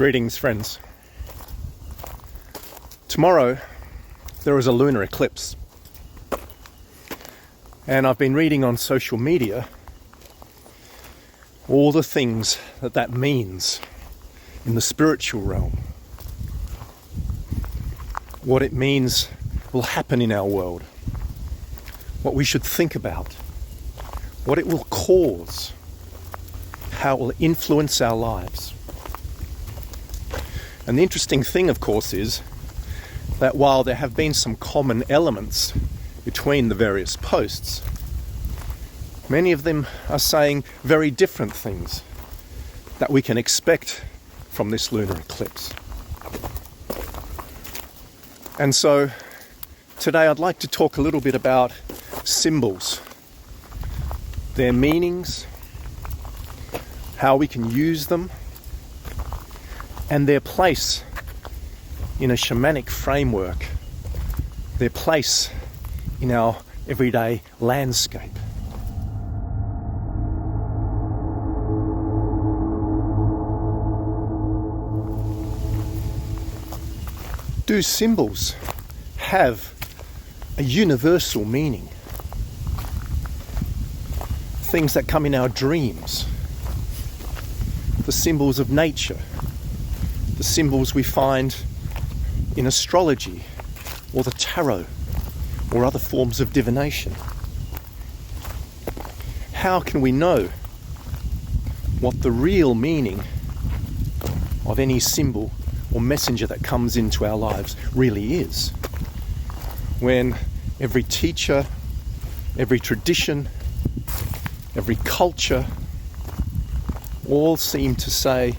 Greetings, friends. Tomorrow there is a lunar eclipse, and I've been reading on social media all the things that means in the spiritual realm, what it means will happen in our world, what we should think about, what it will cause, how it will influence our lives. And the interesting thing, of course, is that while there have been some common elements between the various posts, many of them are saying very different things that we can expect from this lunar eclipse. And so today I'd like to talk a little bit about symbols, their meanings, how we can use them, and their place in a shamanic framework, their place in our everyday landscape. Do symbols have a universal meaning? Things that come in our dreams, the symbols of nature, the symbols we find in astrology or the tarot or other forms of divination. How can we know what the real meaning of any symbol or messenger that comes into our lives really is, when every teacher, every tradition, every culture all seem to say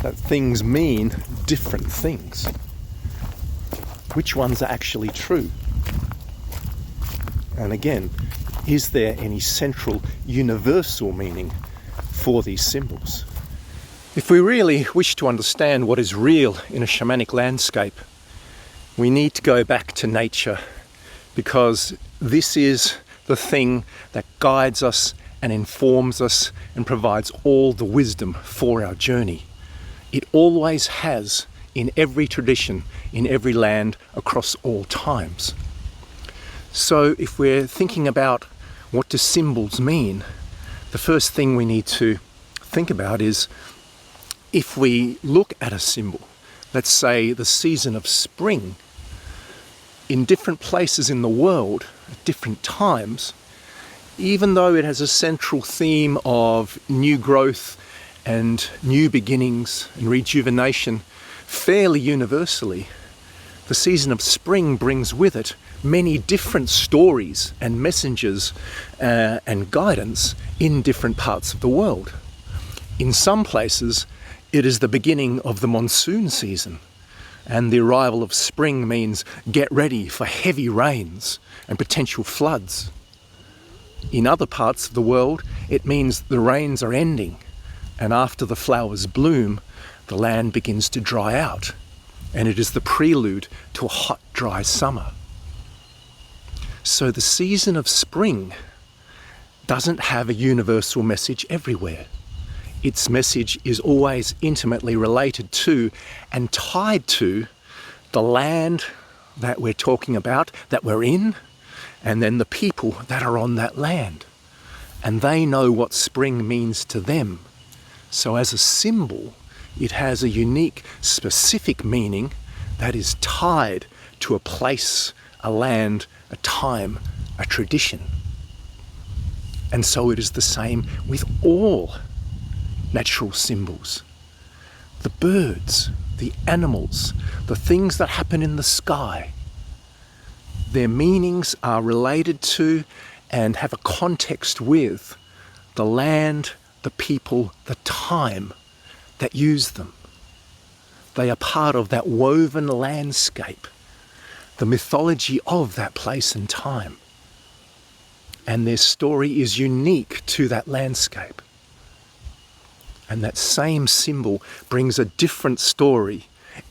that things mean different things? Which ones are actually true? And again, is there any central universal meaning for these symbols? If we really wish to understand what is real in a shamanic landscape, we need to go back to nature, because this is the thing that guides us and informs us and provides all the wisdom for our journey. It always has, in every tradition, in every land, across all times. So if we're thinking about what do symbols mean, the first thing we need to think about is, if we look at a symbol, let's say the season of spring, in different places in the world, at different times, even though it has a central theme of new growth and new beginnings and rejuvenation, fairly universally, the season of spring brings with it many different stories and messengers and guidance in different parts of the world. In some places, it is the beginning of the monsoon season, and the arrival of spring means get ready for heavy rains and potential floods. In other parts of the world, it means the rains are ending, and after the flowers bloom, the land begins to dry out, and it is the prelude to a hot, dry summer. So the season of spring doesn't have a universal message everywhere. Its message is always intimately related to and tied to the land that we're talking about, that we're in, and then the people that are on that land. And they know what spring means to them. So as a symbol, it has a unique, specific meaning that is tied to a place, a land, a time, a tradition. And so it is the same with all natural symbols. The birds, the animals, the things that happen in the sky, their meanings are related to and have a context with the land, the people, the time that use them. They are part of that woven landscape, the mythology of that place and time. And their story is unique to that landscape. And that same symbol brings a different story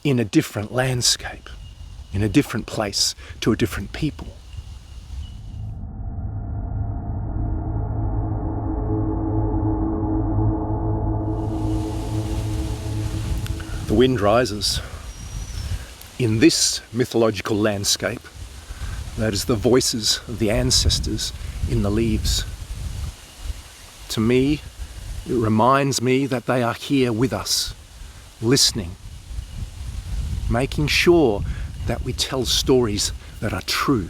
in a different landscape, in a different place, to a different people. wind rises in this mythological landscape. That is the voices of the ancestors in the leaves. To me, it reminds me that they are here with us, listening, making sure that we tell stories that are true.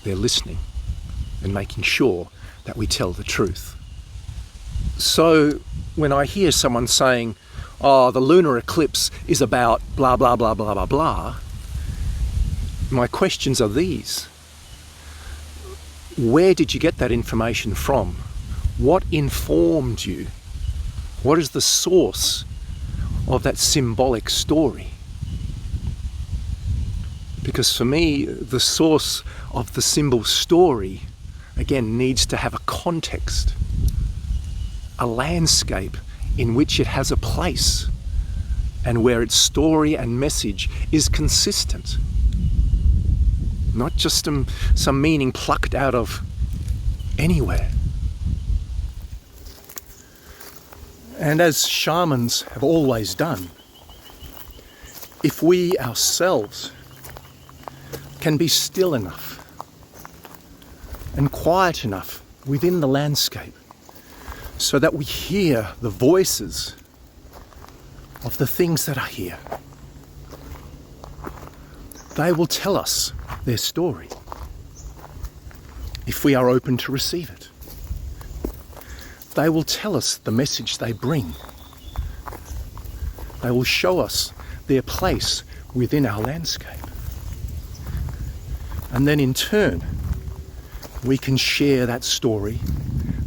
They're listening and making sure that we tell the truth. So when I hear someone saying, oh, the lunar eclipse is about blah, blah, blah, blah, blah, blah, my questions are these. Where did you get that information from? What informed you? What is the source of that symbolic story? Because for me, the source of the symbol story, again, needs to have a context, a landscape in which it has a place, and where its story and message is consistent. Not just some meaning plucked out of anywhere. And as shamans have always done, if we ourselves can be still enough and quiet enough within the landscape so that we hear the voices of the things that are here, they will tell us their story if we are open to receive it. They will tell us the message they bring. They will show us their place within our landscape. And then in turn, we can share that story,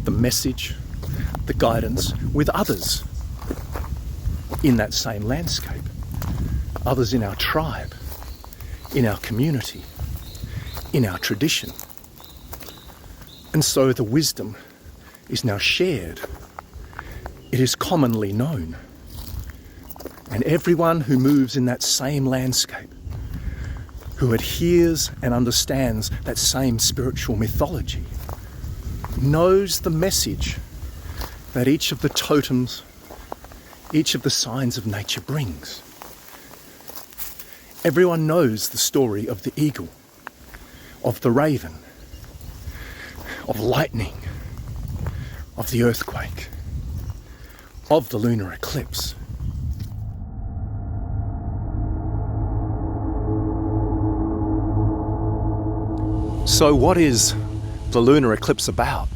the message, the guidance with others in that same landscape, others in our tribe, in our community, in our tradition. And so the wisdom is now shared. It is commonly known. And everyone who moves in that same landscape, who adheres and understands that same spiritual mythology, knows the message that each of the totems, each of the signs of nature brings. Everyone knows the story of the eagle, of the raven, of lightning, of the earthquake, of the lunar eclipse. So what is the lunar eclipse about?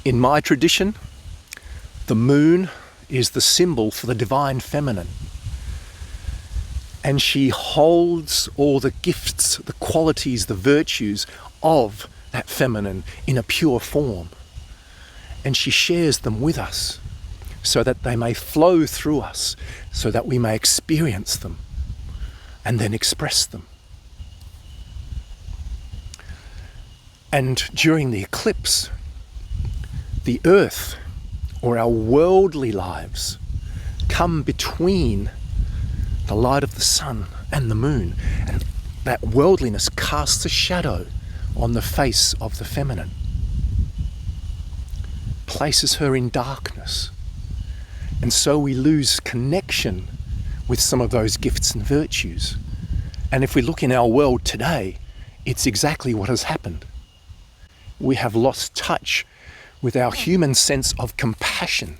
In my tradition, the moon is the symbol for the divine feminine. And she holds all the gifts, the qualities, the virtues of that feminine in a pure form. And she shares them with us so that they may flow through us, so that we may experience them and then express them. And during the eclipse, the earth, or our worldly lives, come between the light of the sun and the moon, and that worldliness casts a shadow on the face of the feminine, places her in darkness, and so we lose connection with some of those gifts and virtues. And if we look in our world today, it's exactly what has happened. We have lost touch with our human sense of compassion,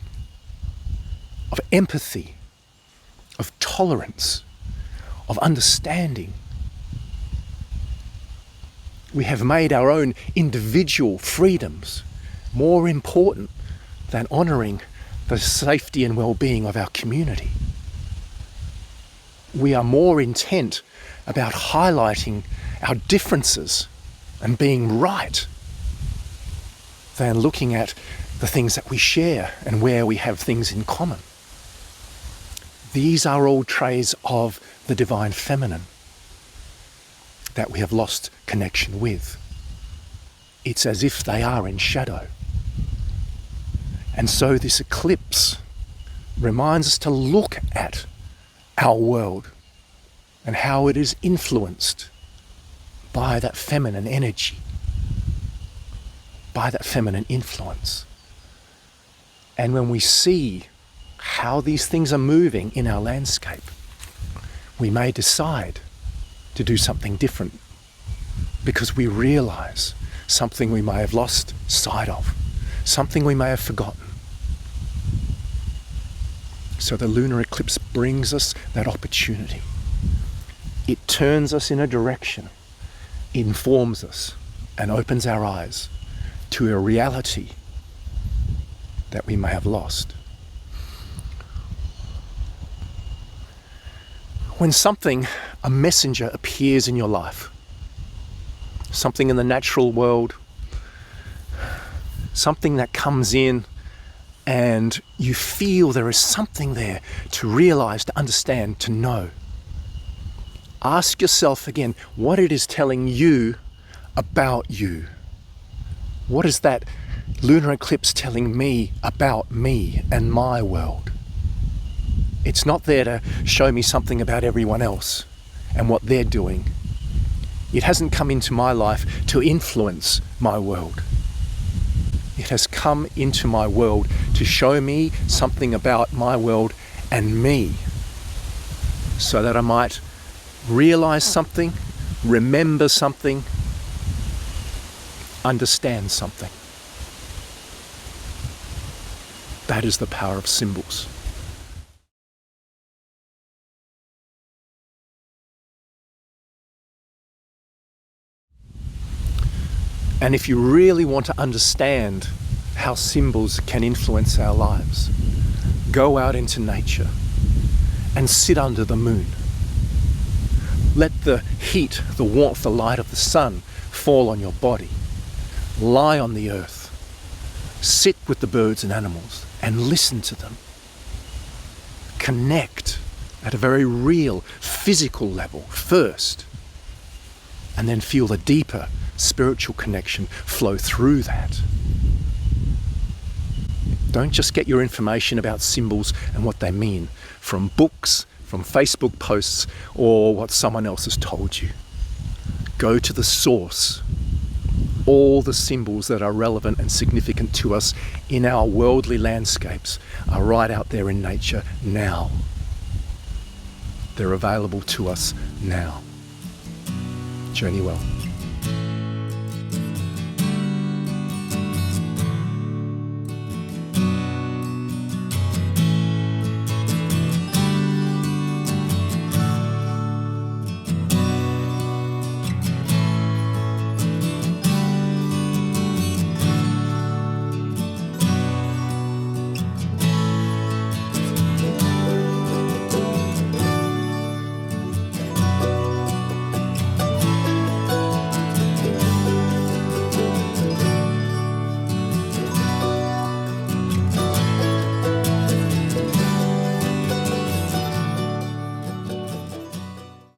of empathy, of tolerance, of understanding. We have made our own individual freedoms more important than honouring the safety and well-being of our community. We are more intent about highlighting our differences and being right than looking at the things that we share and where we have things in common. These are all traits of the divine feminine that we have lost connection with. It's as if they are in shadow. And so this eclipse reminds us to look at our world and how it is influenced by that feminine energy, by that feminine influence. And when we see how these things are moving in our landscape, we may decide to do something different because we realize something we may have lost sight of, something we may have forgotten. So the lunar eclipse brings us that opportunity. It turns us in a direction, informs us, and opens our eyes to a reality that we may have lost. When something, a messenger, appears in your life, something in the natural world, something that comes in and you feel there is something there to realize, to understand, to know, ask yourself again what it is telling you about you. What is that lunar eclipse telling me about me and my world? It's not there to show me something about everyone else and what they're doing. It hasn't come into my life to influence my world. It has come into my world to show me something about my world and me, so that I might realize something, remember something, understand something. That is the power of symbols. And if you really want to understand how symbols can influence our lives, go out into nature and sit under the moon. Let the heat, the warmth, the light of the sun fall on your body. Lie on the earth. Sit with the birds and animals and listen to them. Connect at a very real, physical level first, and then feel the deeper spiritual connection flow through that. Don't just get your information about symbols and what they mean from books, from Facebook posts, or what someone else has told you. Go to the source. All the symbols that are relevant and significant to us in our worldly landscapes are right out there in nature now. They're available to us now. Journey well.